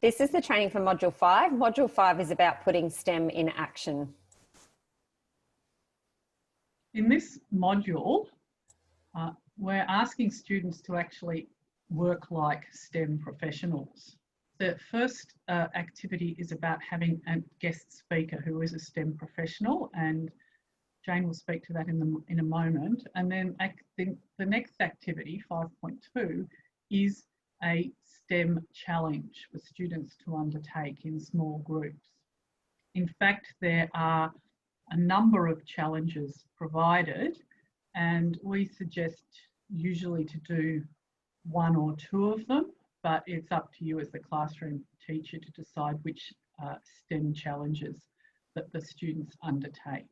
This is the training for Module 5. Module 5 is about putting STEM in action. In this module, we're asking students to actually work like STEM professionals. The first activity is about having a guest speaker who is a STEM professional, and Jane will speak to that in a moment. And then the next activity, 5.2, is a STEM challenge for students to undertake in small groups. In fact, there are a number of challenges provided, and we suggest usually to do one or two of them, but it's up to you as the classroom teacher to decide which STEM challenges that the students undertake.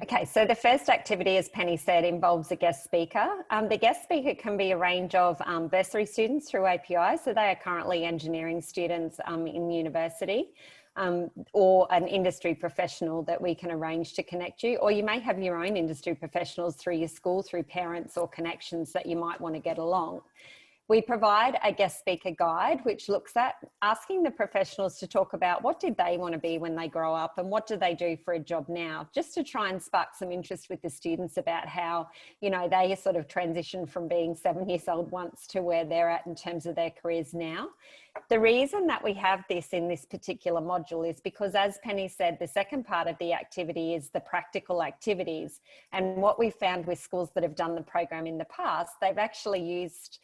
Okay, so the first activity, as Penny said, involves a guest speaker. The guest speaker can be a range of bursary students through API, so they are currently engineering students in university, or an industry professional that we can arrange to connect you, or you may have your own industry professionals through your school, through parents or connections that you might want to get along. We provide a guest speaker guide, which looks at asking the professionals to talk about what did they want to be when they grow up and what do they do for a job now, just to try and spark some interest with the students about how, you know, they sort of transition from being 7 years old once to where they're at in terms of their careers now. The reason that we have this in this particular module is because, as Penny said, the second part of the activity is the practical activities. And what we found with schools that have done the program in the past, they've actually used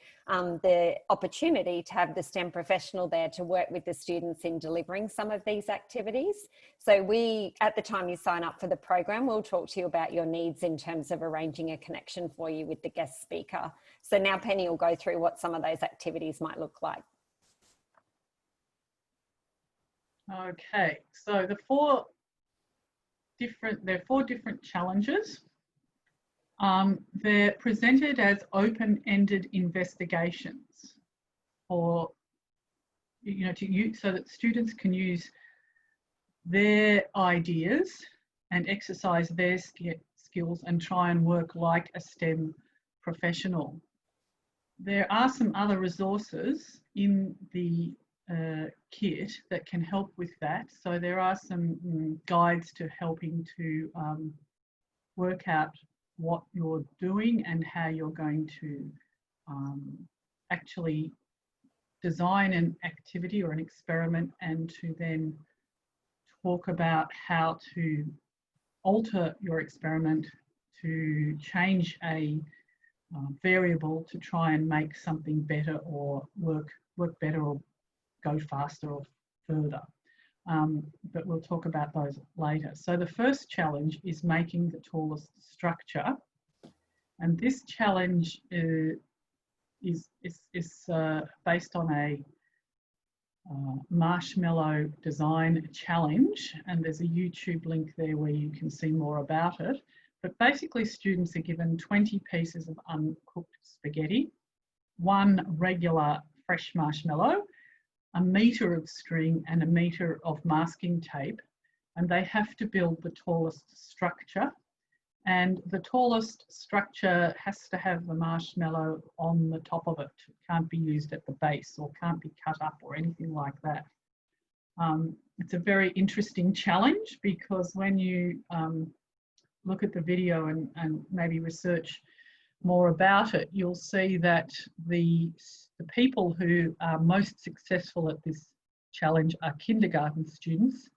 the opportunity to have the STEM professional there to work with the students in delivering some of these activities. So we, at the time you sign up for the program, we'll talk to you about your needs in terms of arranging a connection for you with the guest speaker. So now Penny will go through what some of those activities might look like. Okay, so there are four different challenges. They're presented as open-ended investigations, or so that students can use their ideas and exercise their skills and try and work like a STEM professional. There are some other resources in the kit that can help with that. So there are some guides to helping to work out what you're doing and how you're going to actually design an activity or an experiment, and to then talk about how to alter your experiment to change a variable to try and make something better or work better or go faster or further. But we'll talk about those later. So the first challenge is making the tallest structure. And this challenge is based on a Marshmallow design challenge. And there's a YouTube link there where you can see more about it. But basically students are given 20 pieces of uncooked spaghetti, 1 regular fresh marshmallow, 1 metre of string and 1 metre of masking tape, and they have to build the tallest structure. And the tallest structure has to have the marshmallow on the top of it. It can't be used at the base or can't be cut up or anything like that. It's a very interesting challenge, because when you look at the video and maybe research more about it, you'll see that the people who are most successful at this challenge are kindergarten students,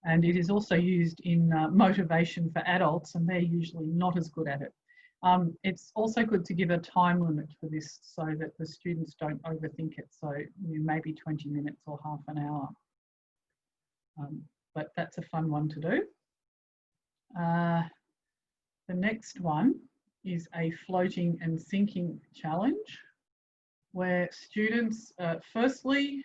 and it is also used in motivation for adults, and they're usually not as good at it. It's also good to give a time limit for this so that the students don't overthink it, so maybe 20 minutes or half an hour. But that's a fun one to do. The next one is a floating and sinking challenge, where students firstly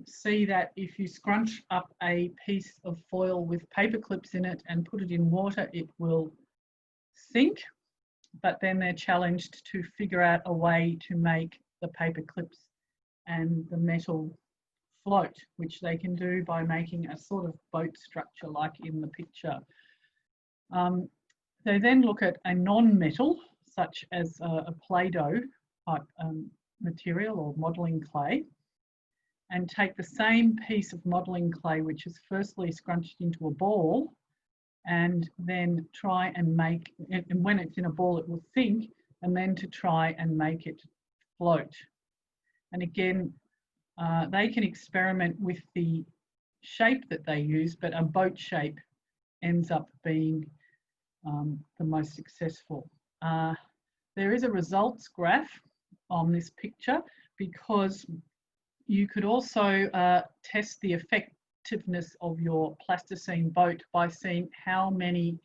see that if you scrunch up a piece of foil with paper clips in it and put it in water, it will sink, but then they're challenged to figure out a way to make the paper clips and the metal float, which they can do by making a sort of boat structure like in the picture. They then look at a non-metal, such as a Play-Doh type material or modelling clay and take the same piece of modelling clay, which is firstly scrunched into a ball, and then try and make, and when it's in a ball it will sink, and then to try and make it float. And again, they can experiment with the shape that they use, but a boat shape ends up being the most successful. There is a results graph on this picture because you could also test the effectiveness of your plasticine boat by seeing how many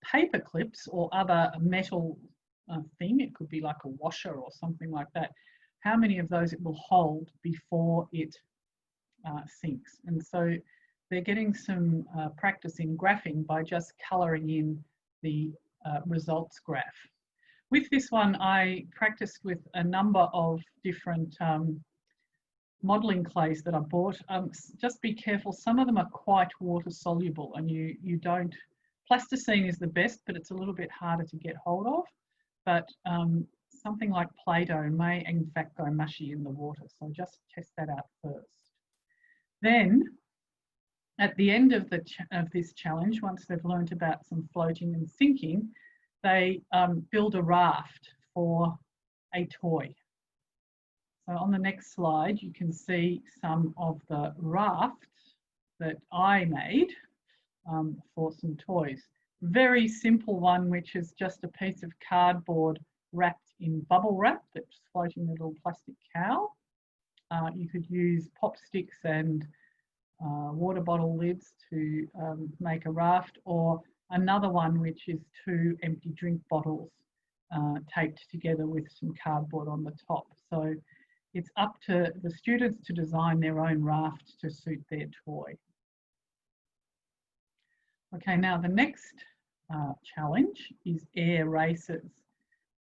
paper clips or other metal thing, it could be like a washer or something like that, how many of those it will hold before it sinks. And so they're getting some practice in graphing by just colouring in the results graph. With this one, I practiced with a number of different modelling clays that I bought. Just be careful, some of them are quite water soluble, and you don't, plasticine is the best, but it's a little bit harder to get hold of. But something like Play-Doh may in fact go mushy in the water, so just test that out first. Then at the end of this challenge, once they've learnt about some floating and sinking, they build a raft for a toy. So on the next slide, you can see some of the rafts that I made for some toys. Very simple one, which is just a piece of cardboard wrapped in bubble wrap that's floating in a little plastic cow. You could use pop sticks and water bottle lids to make a raft, or another one which is 2 empty drink bottles taped together with some cardboard on the top. So it's up to the students to design their own raft to suit their toy. Okay, now the next challenge is air races.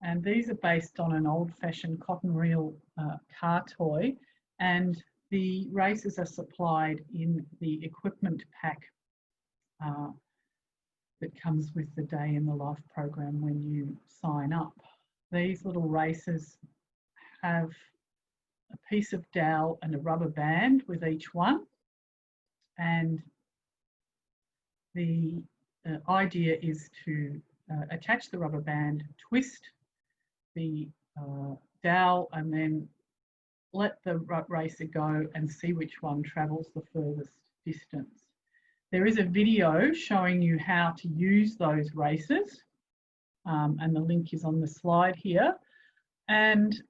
And these are based on an old-fashioned cotton reel car toy, and the races are supplied in the equipment pack that comes with the Day in the Life program when you sign up. These little races have a piece of dowel and a rubber band with each one, and the idea is to attach the rubber band, twist the dowel, and then let the racer go and see which one travels the furthest distance. There is a video showing you how to use those races, and the link is on the slide here. And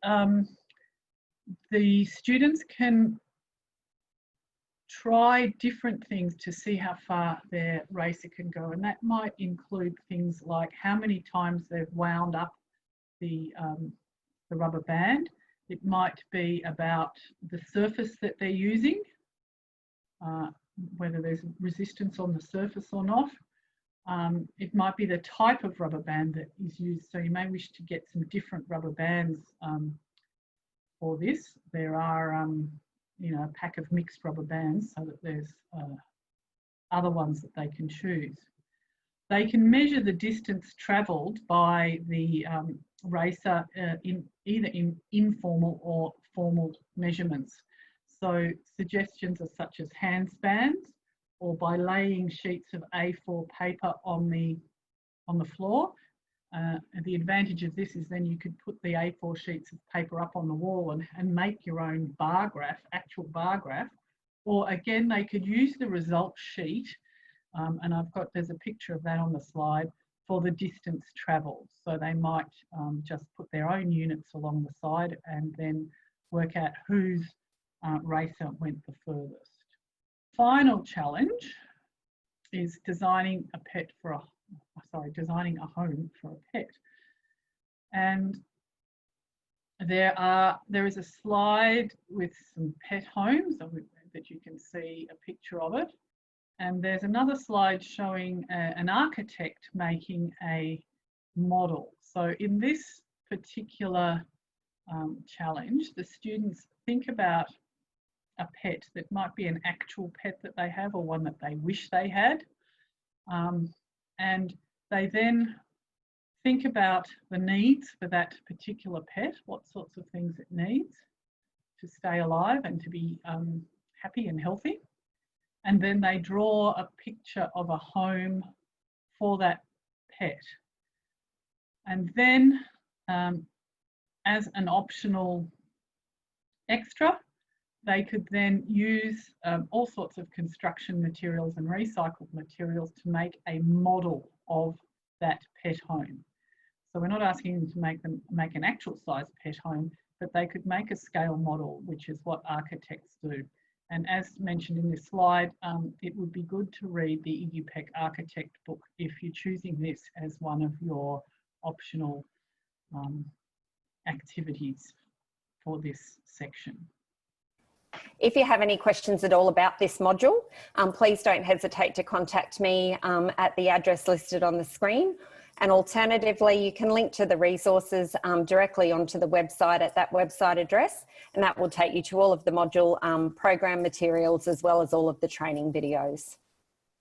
the students can try different things to see how far their racer can go, and that might include things like how many times they've wound up the rubber band. It might be about the surface that they're using, whether there's resistance on the surface or not. It might be the type of rubber band that is used, so you may wish to get some different rubber bands for this. There are you know, a pack of mixed rubber bands so that there's other ones that they can choose. They can measure the distance travelled by the racer in either in informal or formal measurements. So suggestions are such as handspans, or by laying sheets of A4 paper on the floor. The advantage of this is then you could put the A4 sheets of paper up on the wall and make your own bar graph, actual bar graph. Or again, they could use the results sheet, and there's a picture of that on the slide, for the distance travelled. So they might just put their own units along the side and then work out whose racer went the furthest. Final challenge is designing a home for a pet. And there is a slide with some pet homes that you can see a picture of it. And there's another slide showing an architect making a model. So in this particular challenge, the students think about a pet that might be an actual pet that they have, or one that they wish they had. And they then think about the needs for that particular pet, what sorts of things it needs to stay alive and to be happy and healthy. And then they draw a picture of a home for that pet. And then as an optional extra, they could then use all sorts of construction materials and recycled materials to make a model of that pet home. So we're not asking them to make an actual size pet home, but they could make a scale model, which is what architects do. And as mentioned in this slide, it would be good to read the EduPEC Architect book if you're choosing this as one of your optional activities for this section. If you have any questions at all about this module, please don't hesitate to contact me at the address listed on the screen. And alternatively, you can link to the resources directly onto the website at that website address, and that will take you to all of the module program materials as well as all of the training videos.